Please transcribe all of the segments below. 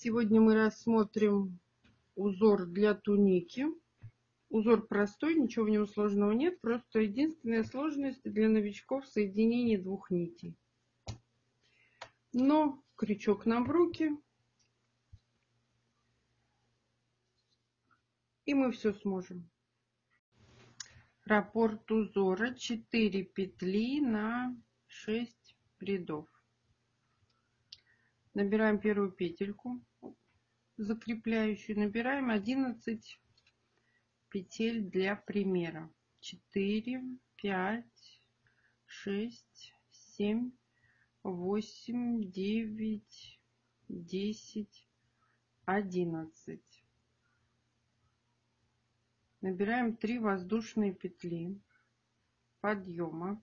Сегодня мы рассмотрим узор для туники. Узор простой, ничего в нем сложного нет. Просто единственная сложность для новичков — соединение двух нитей. Но крючок нам в руки, и мы все сможем. Раппорт узора: 4 петли на 6 рядов. Набираем первую петельку закрепляющую, набираем 11 петель для примера. 4, 5, 6, 7, 8, 9, 10, 11. Набираем 3 воздушные петли подъема.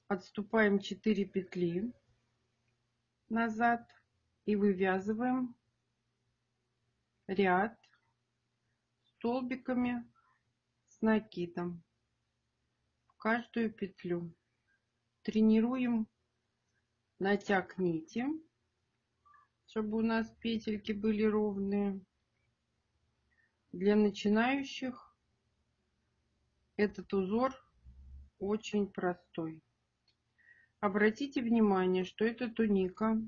Отступаем 4 петли назад и вывязываем ряд столбиками с накидом в каждую петлю. Тренируем натяг нити, чтобы у нас петельки были ровные. Для начинающих этот узор очень простой. Обратите внимание, что это туника.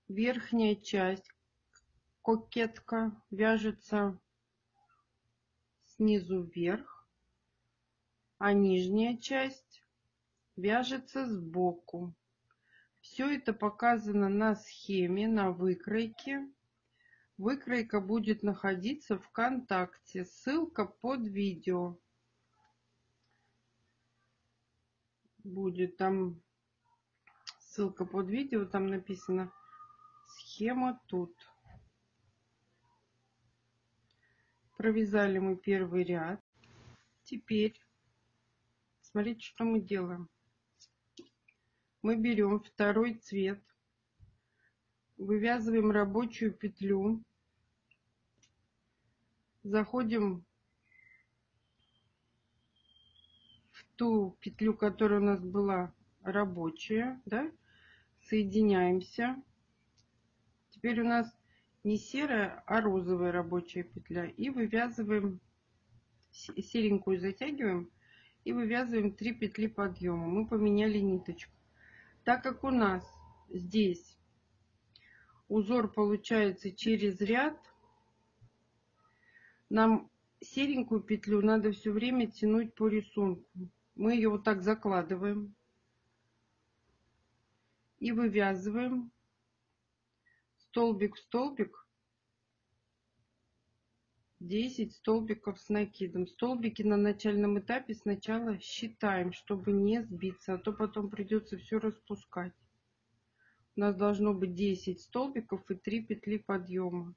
Верхняя часть, кокетка, вяжется снизу вверх, а нижняя часть вяжется сбоку. Все это показано на схеме, на выкройке. Выкройка будет находиться в ВКонтакте. Ссылка под видео. Будет там ссылка под видео, там написано схема тут. Провязали мы первый ряд. Теперь смотрите, что мы делаем. Мы берем второй цвет, вывязываем рабочую петлю, заходим в ту петлю, которая у нас была рабочая, да? Соединяемся. Теперь у нас не серая, а розовая рабочая петля. И вывязываем, серенькую затягиваем и вывязываем 3 петли подъема. Мы поменяли ниточку. Так как у нас здесь узор получается через ряд, нам серенькую петлю надо все время тянуть по рисунку. Мы ее вот так закладываем и вывязываем столбик в столбик 10 столбиков с накидом. Столбики на начальном этапе сначала считаем, чтобы не сбиться, а то потом придется все распускать. У нас должно быть 10 столбиков и 3 петли подъема,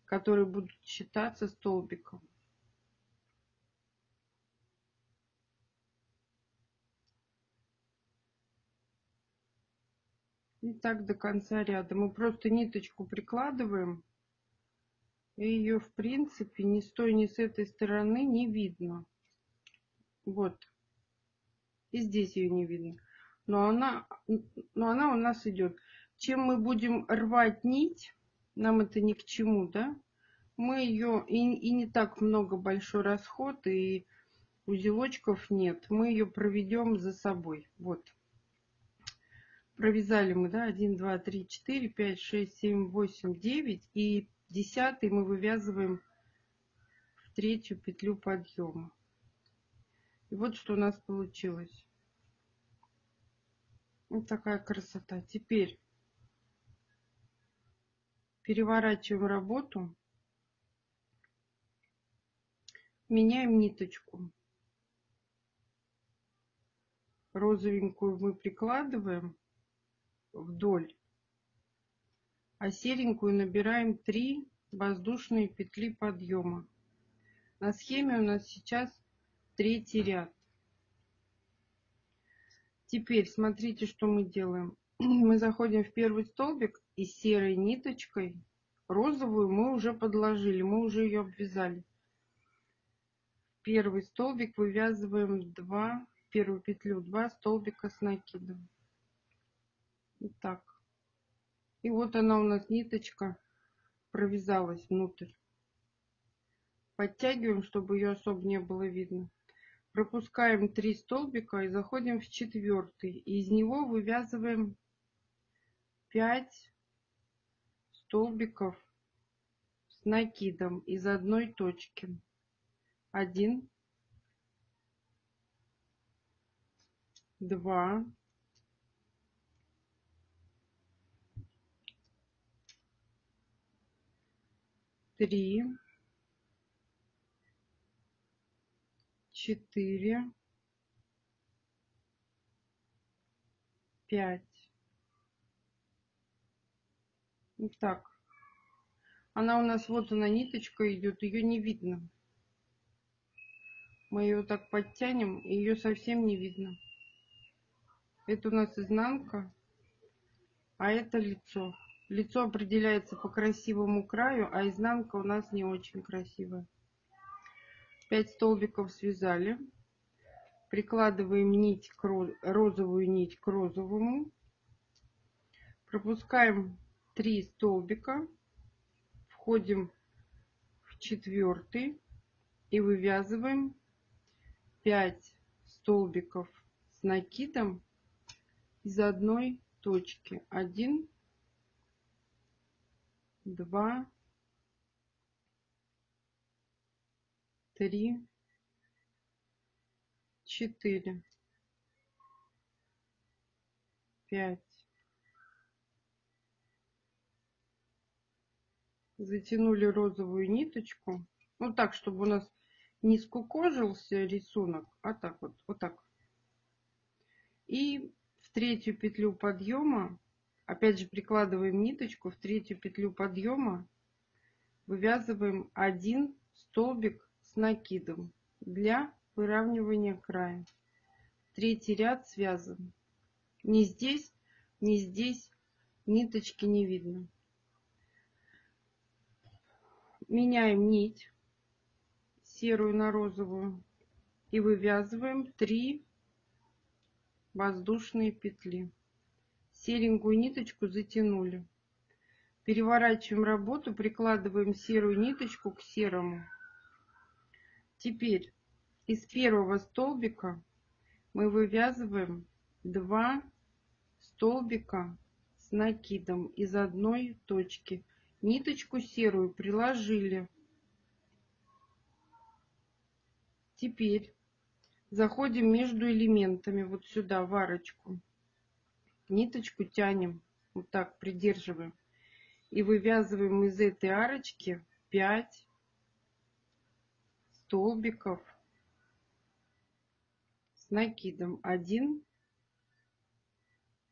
которые будут считаться столбиком. И так до конца ряда. Мы просто ниточку прикладываем, и ее в принципе ни с той, ни с этой стороны не видно. Вот. И здесь ее не видно. Но она у нас идет. Чем мы будем рвать нить, нам это ни к чему, да? Мы ее, и не так много, большой расход, и узелочков нет. Мы ее проведем за собой. Вот. Провязали мы, да, 1, 2, 3, 4, 5, 6, 7, 8, 9. И 10-й мы вывязываем в 3-ю петлю подъема. И вот что у нас получилось. Вот такая красота. Теперь переворачиваем работу. Меняем ниточку. Розовенькую мы прикладываем вдоль, а серенькую набираем 3 воздушные петли подъема. На схеме у нас сейчас 3-й ряд. Теперь смотрите, что мы делаем. Мы заходим в первый столбик и серой ниточкой, розовую мы уже подложили, мы уже ее обвязали. Первый столбик вывязываем первую петлю 2 столбика с накидом. Вот так. И вот она у нас, ниточка, провязалась внутрь. Подтягиваем, чтобы ее особо не было видно. Пропускаем 3 столбика и заходим в 4. И из него вывязываем 5 столбиков с накидом из одной точки. 1, 2, 3, 4, 5. Вот так. Она у нас, вот она, ниточка идет, ее не видно. Мы ее так подтянем, и ее совсем не видно. Это у нас изнанка, а это лицо. Лицо определяется по красивому краю, а изнанка у нас не очень красивая. 5 столбиков связали. Прикладываем нить розовую нить к розовому. Пропускаем 3 столбика. Входим в 4 и вывязываем 5 столбиков с накидом из одной точки. 1, 2, 3, 4, 5. Затянули розовую ниточку. Вот так, чтобы у нас не скукожился рисунок, а так вот, вот так. И в 3 петлю подъема, опять же прикладываем ниточку, в 3 петлю подъема вывязываем 1 столбик с накидом для выравнивания края. 3-й ряд связан. Ни здесь, ни здесь ниточки не видно. Меняем нить серую на розовую и вывязываем 3 воздушные петли. Серенькую ниточку затянули. Переворачиваем работу, прикладываем серую ниточку к серому. Теперь из первого столбика мы вывязываем 2 столбика с накидом из одной точки. Ниточку серую приложили. Теперь заходим между элементами вот сюда в арочку. Ниточку тянем, вот так придерживаем. И вывязываем из этой арочки 5 столбиков с накидом. 1,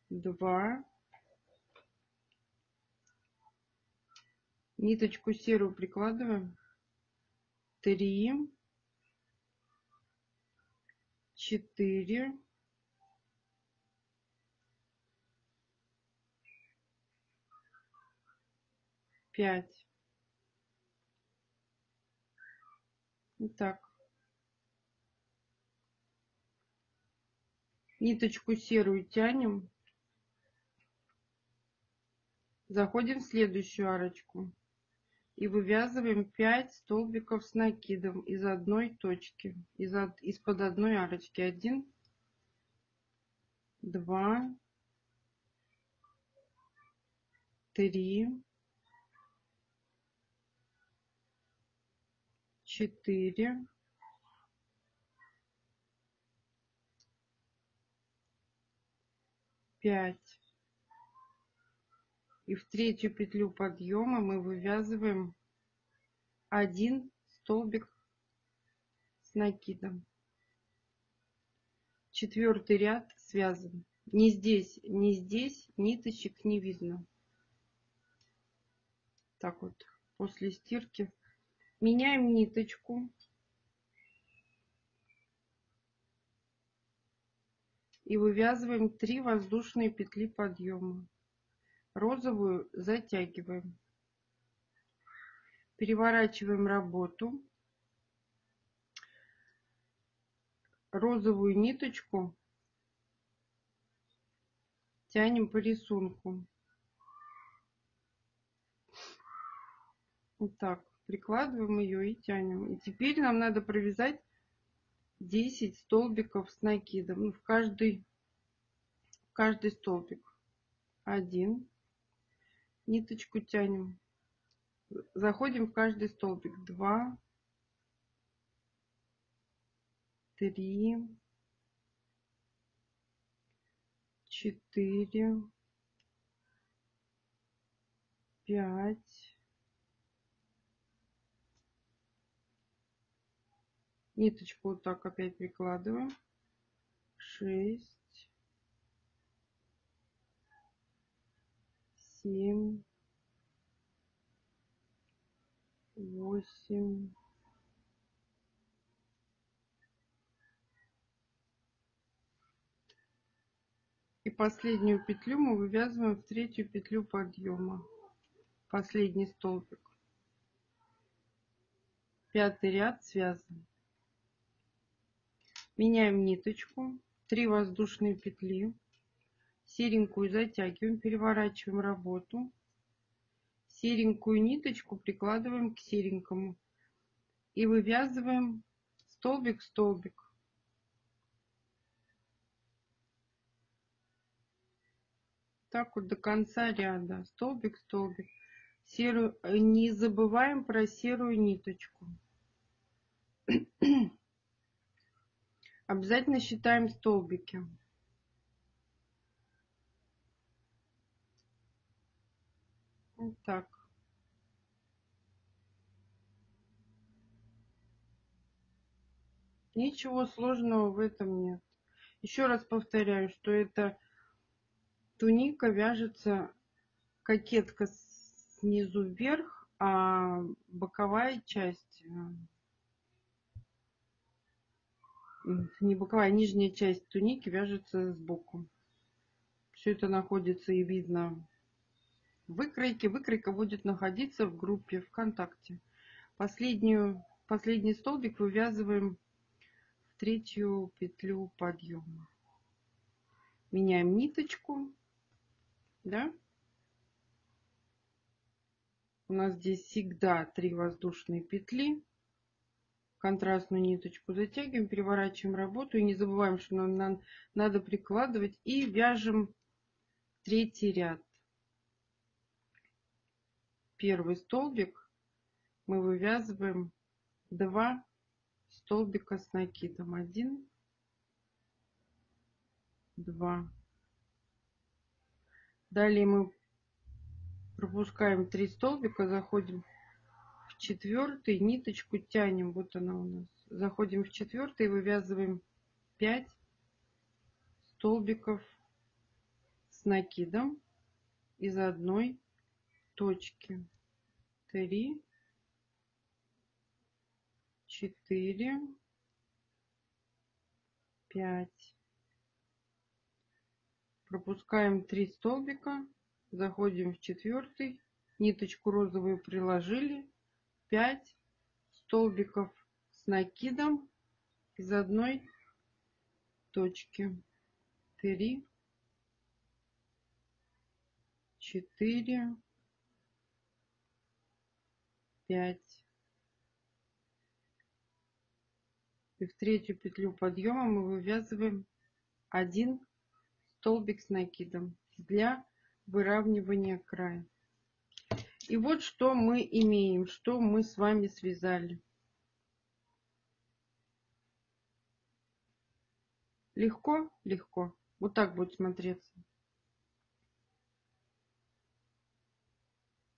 2. Ниточку серую прикладываем. 3, 4, 5. Итак, ниточку серую тянем, заходим в следующую арочку и вывязываем 5 столбиков с накидом из одной точки, из-под одной арочки. 1, 2, 3, 4, 5. И в 3-ю петлю подъема мы вывязываем 1 столбик с накидом. 4-й ряд связан. Ни здесь, ни здесь ниточек не видно. Так вот, после стирки меняем ниточку и вывязываем 3 воздушные петли подъема. Розовую затягиваем. Переворачиваем работу. Розовую ниточку тянем по рисунку. Вот так. Прикладываем ее и тянем. И теперь нам надо провязать 10 столбиков с накидом. Ну, в каждый столбик. 1. Ниточку тянем. Заходим в каждый столбик. 2, 3, 4, 5. Ниточку вот так опять прикладываем. 6, 7, 8, 9. И последнюю петлю мы вывязываем в третью петлю подъема. Последний столбик. 5-й ряд связан. Меняем ниточку. 3 воздушные петли. Серенькую затягиваем, переворачиваем работу. Серенькую ниточку прикладываем к серенькому. И вывязываем столбик в столбик. Так вот до конца ряда. Столбик, столбик. Серую, не забываем про серую ниточку. Обязательно считаем столбики. Вот так. Ничего сложного в этом нет. Еще раз повторяю, что это туника вяжется кокетка снизу вверх, а боковая часть, не боковая, а нижняя часть туники вяжется сбоку. Все это находится и видно в выкройке. Выкройка будет находиться в группе ВКонтакте. Последний столбик вывязываем в третью петлю подъема. Меняем ниточку. Да? У нас здесь всегда 3 воздушные петли. Контрастную ниточку затягиваем, переворачиваем работу. И не забываем, что нам надо прикладывать. И вяжем третий ряд. Первый столбик мы вывязываем 2 столбика с накидом. 1, 2. Далее мы пропускаем 3 столбика, заходим в 4, ниточку тянем, вот она у нас. Заходим в 4, вывязываем 5 столбиков с накидом из одной точки. 3, 4, 5. Пропускаем 3 столбика, заходим в 4, ниточку розовую приложили, 5 столбиков с накидом из одной точки. 3, 4, 5. И в третью петлю подъема мы вывязываем 1 столбик с накидом для выравнивания края. И вот что мы имеем, что мы с вами связали. Легко? Легко. Вот так будет смотреться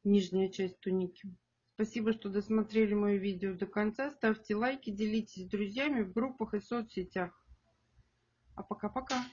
нижняя часть туники. Спасибо, что досмотрели мое видео до конца. Ставьте лайки, делитесь с друзьями в группах и соцсетях. А пока-пока.